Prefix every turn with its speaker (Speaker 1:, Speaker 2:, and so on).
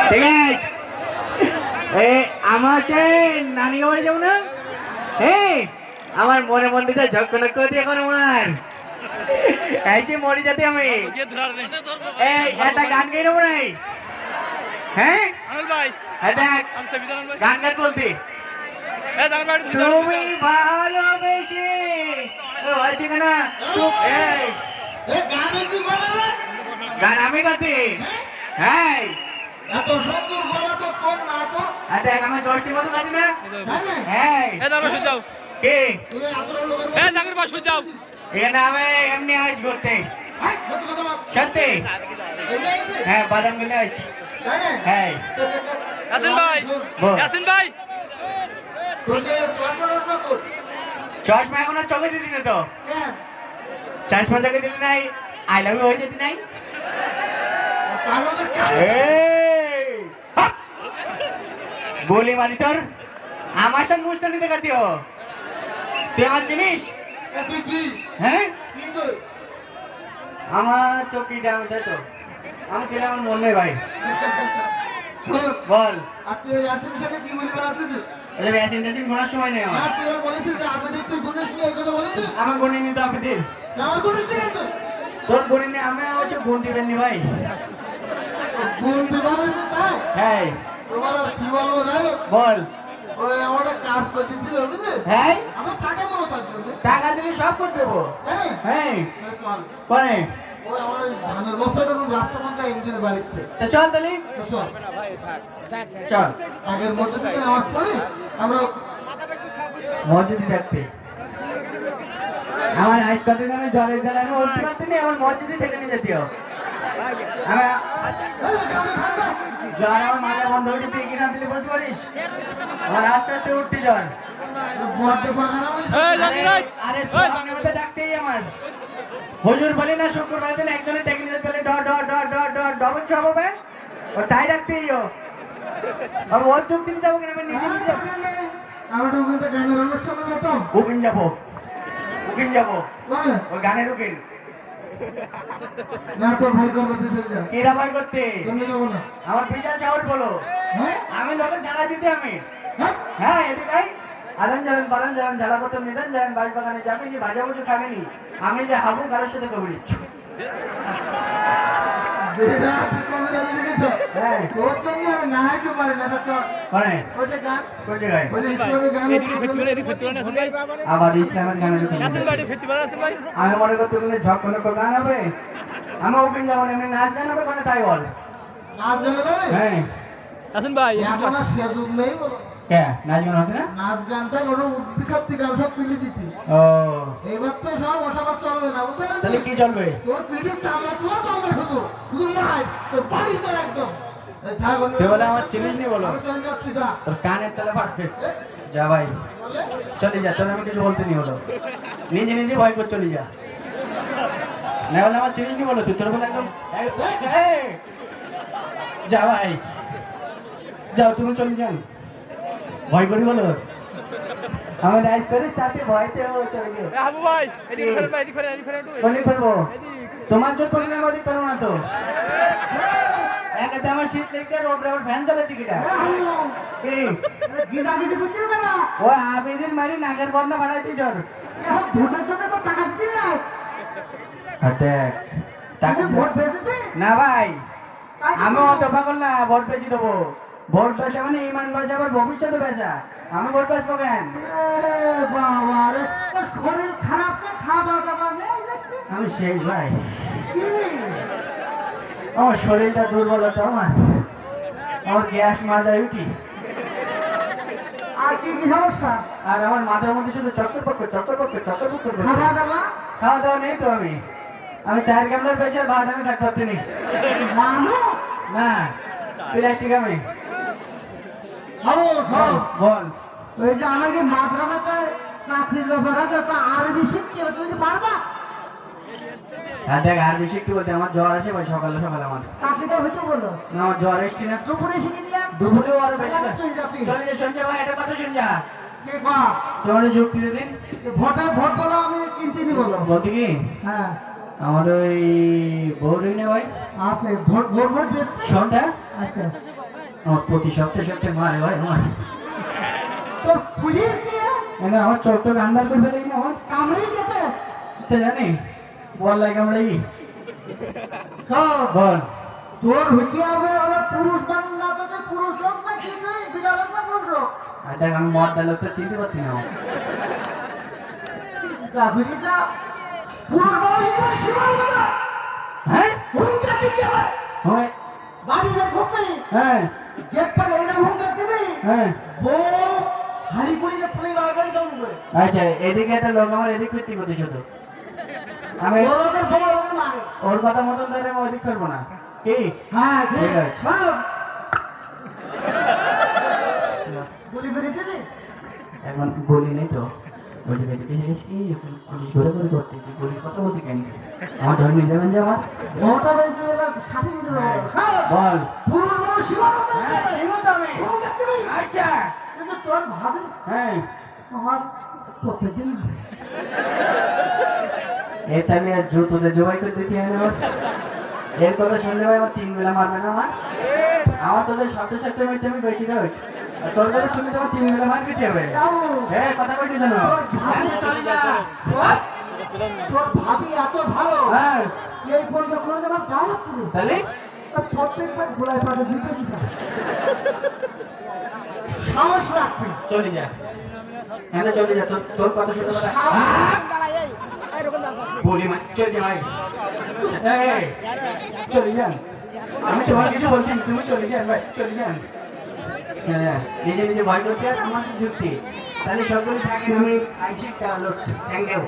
Speaker 1: ঠিক আছে আমার হচ্ছে নানি বাড়ি যাবো না আমার মনে মন্দির ঝকঝক করতে এখন আমার এই যে মরি যাতে আমি একটা গান গাই নেবো নাই হ্যাঁ গান গান বলতে তুমি ভালোবেসে আছে কেনা গান আমি গাতে হ্যাঁ
Speaker 2: এত সুন্দর গলা তো তোর না তো
Speaker 1: দেখ আমি জোরটি মতো গাছি না হ্যাঁ কে এখানে আমি এমনি আইস করতে সত্যি হ্যাঁ বাদাম মিলে আইছি হ্যাঁ চশমা এখন আর চোখে দিদি না তো চশমা চোখে দিদি নাই আই লাভ ইউ হয়ে যেতে নাই বলি মারি তোর আমার সঙ্গে মুস্তানি দেখাতিও তুই আমার জিনিস হ্যাঁ আমার তো কি দাম তো আমি কিনা আমার মন নেই ভাই বল ভ্যাকসিন ট্যাকসিন ঘোরার সময় নেই আমার গণি নি তো আপনাদের তোর গণি নি আমি হচ্ছে গুণ দিবেন নি ভাই হ্যাঁ বল হ্যাঁ টাকা দিলে সব করে দেবো হ্যাঁ করে চল তাহলে চল
Speaker 2: আগের মসজিদে নামাজ পড়ে আমরা
Speaker 1: মসজিদে থাকতে আমার হাসপাতালে আমি জলের জ্বালা আমি উঠতে পারতেনি আমার মসজিদে থেকে নিয়ে যেতেও জ্বর আমার মাথা বন্ধ হয়ে তুই কিনা দিলে বলতে পারিস আমার আস্তে আস্তে উঠতে জ্বর আরে মধ্যে ডাকতেই আমার হুজুর বলি না শুক্রবার দিন একজনের টেকনিক বলে ডবল সব হবে ও তাই ডাকতেই ও আর ওর চোখ দিতে যাবো কিনা আমি নিজে নিজে যাবো উকিল যাবো ওই গানের উকিল কেরা ভয় করতে আমার বিশাল চাউল বলো আমি লোকের জ্বালা দিতে আমি হ্যাঁ এদিকে আদান জানেন বাদান জানেন জ্বালা প্রথম নিদান জানেন বাস বাগানে যাবে নি ভাজা বুঝু খাবেনি আমি যে হাবু কারোর সাথে কবি আবার ইসলামের গানের আমি মনে করতে গেলে ঝকঝক গান হবে আমার ওখানে যেমন এমনি নাচ গান হবে কোনে তাই বল হ্যাঁ
Speaker 3: আসেন ভাই
Speaker 1: নাচ গান হবে না
Speaker 2: নাচ গানটা ওর উঠতি খাপতি গান সব তুলে দিতি
Speaker 1: ও
Speaker 2: এবার তো সব ওসব চলবে না বুঝতে পারছিস
Speaker 1: তাহলে কি চলবে
Speaker 2: তোর পিঠে চামড়া তোরা চলবে শুধু শুধু মার তোর বাড়ি তোর একদম
Speaker 1: তুই বলে আমার চিনিস নি বলো তোর কানের তলে ফাটবে যা ভাই চলে যা তোর আমি কিছু বলতে নি হলো নিজে নিজে ভয় করে চলে যা না বলে আমার চিনিস নি বলো তুই তোর বলে একদম যা ভাই যাও তুমি চলে যান ভয় করি বলো আমার রাইস করিস তাতে ভয়তে চলে গেল
Speaker 3: হাবু ভাই এদিকে ফেরো ভাই এদিকে ফেরো একটু
Speaker 1: বলি করবো তোমার জন্য করি না ওদিক করো না তো একাতে আমার শীত লেগে ওপরে ওর ফ্যান চলে দিকিটা ও আবেদিন মারি নাগের বন্ধ বাড়াই দিই জোর
Speaker 2: ভোটের জন্য তো টাকা দিলে
Speaker 1: টাকা
Speaker 2: ভোট পেয়েছে
Speaker 1: না ভাই আমি অত পাগল না ভোট পেয়েছি দেবো ভোট পেয়েছে মানে ইমান বাজা আবার ভবিষ্যতে পেয়েছা আমি ভোট পেয়েছি কেন
Speaker 2: বাবা রে শরীর খারাপ না খাওয়া দাওয়া নেই
Speaker 1: আমি শেষ ভাই আমার শরীরটা দুর্বলতা আমার গ্যাস মাজায় উঠি
Speaker 2: আর কি কি সমস্যা
Speaker 1: আর আমার মাথার মধ্যে শুধু চক্কর পক্কর খাওয়া দাওয়া নেই তো আমি 4 গামলার পয়সা ভাত আমি থাকতে পারছি না প্লাস্টিক আমি বল
Speaker 2: ওই যে আমাকে মাদ্রাসাতে চাকরির ব্যাপারে একটা আরবি শিখতে হবে তুমি পারবা
Speaker 1: হ্যাঁ দেখ আরবি শিখতে বলতে আমার জ্বর আসে ভাই সকালে আমার
Speaker 2: চাকরিটা হইতে বলো
Speaker 1: না আমার জ্বর এসছি না
Speaker 2: দুপুরে শিখে দিয়া
Speaker 1: দুপুরেও আরো বেশি না চলে যে সঞ্জয় ভাই এটা কথা শুন যা
Speaker 2: কে কা
Speaker 1: তোমার যুক্তি দিন
Speaker 2: ভোট বলো আমি কিনতে নি বলো
Speaker 1: বলতে কি
Speaker 2: হ্যাঁ
Speaker 1: আমার ওই ভোট হই না ভাই
Speaker 2: আপনি ভোট
Speaker 1: সন্ধ্যা
Speaker 2: আচ্ছা
Speaker 1: আমার প্রতি সপ্তাহে সপ্তাহে মারে ভাই আমার
Speaker 2: তোর পুলিশ দিয়ে
Speaker 1: মানে আমার চোখ তো আন্দার করে ফেলে না আমার
Speaker 2: কামড়ে যেতে
Speaker 1: আচ্ছা জানি বল লাগে আমরা
Speaker 2: হ্যাঁ,
Speaker 1: বল
Speaker 2: তোর হইতে হবে হলো পুরুষ মানুষ না তো তুই পুরুষ লোক না চিনবি বিড়াল লোক না পুরুষ লোক
Speaker 1: আর দেখ আমি মদ ডালো তো চিনতে পারছি না
Speaker 2: গাভীটা পুরুষ মানুষ হিসেবে সীমার কথা
Speaker 1: হ্যাঁ
Speaker 2: হুঙ্কার দিবি আবার
Speaker 1: হয়
Speaker 2: বাড়ি যে ঢুকবি
Speaker 1: হ্যাঁ
Speaker 2: গেট পরে এইরকম হুঙ্কার দিবি
Speaker 1: হ্যাঁ
Speaker 2: বউ হাড়ি কুড়ি যে পুলিশ বাড়ি যাবো
Speaker 1: আচ্ছা এদিকে একটা লোক আমার এদিক ফিরতি করতে শুধু আমি
Speaker 2: ওর ওদের বউ ওদের মারে
Speaker 1: ওর কথা মতন ধরে আমি ওদিক করবো না কি
Speaker 2: হ্যাঁ
Speaker 1: ঠিক আছে।
Speaker 2: গুলি করে দিলি
Speaker 1: এখন বলি নেই তো বলছি এদিকে জিনিস কি পুলিশ ঘুরে ঘুরে করতেছি পুলিশ কথা বলতে কেন আমার ধর্মী যাবেন যে আমার
Speaker 2: বউটা বেঁচে গেলে স্বাধীন দিল
Speaker 1: বল
Speaker 2: পুরুষ মানুষ সীমার কথা
Speaker 1: হ্যাঁ ঠিক আছে আমি
Speaker 2: হুঙ্কার দিবি
Speaker 1: আচ্ছা
Speaker 2: কিন্তু তোর ভাবি
Speaker 1: হ্যাঁ
Speaker 2: আমার প্রত্যেকদিন
Speaker 1: এ তাহলে জুতোতে জবাই করে দিতে হয় না এর কথা শুনলে ভাই আমার 3 বেলা মারবে না আমার তোদের সপ্তাহে সপ্তাহে মেয়েতে আমি বেশি দেওয়া হচ্ছে আর তোর কথা শুনলে তোমার 3 বেলা মার খেতে হবে হ্যাঁ কথা বলছি জানো চলে যা
Speaker 2: তোর ভাবি এত ভালো
Speaker 1: হ্যাঁ
Speaker 2: এই পর্যন্ত করে আমার গায়ে হাত তুলি
Speaker 1: তাহলে
Speaker 2: প্রত্যেকবার গোলায় পাবে দিতে দিতে সাহস রাখবি
Speaker 1: চলে যা হ্যাঁ চলে যা তোর তোর কথা শুনতে পারে বলি মা চলে যা ভাই এই, চলে যান আমি তোমার কিছু বলছি না, তুমি চলে যান ভাই চলে যান হ্যাঁ নিজে নিজে ভয় করতে আর আমার যুক্তি তাহলে সকলে থাকেন আমি আইসি থ্যাংক ইউ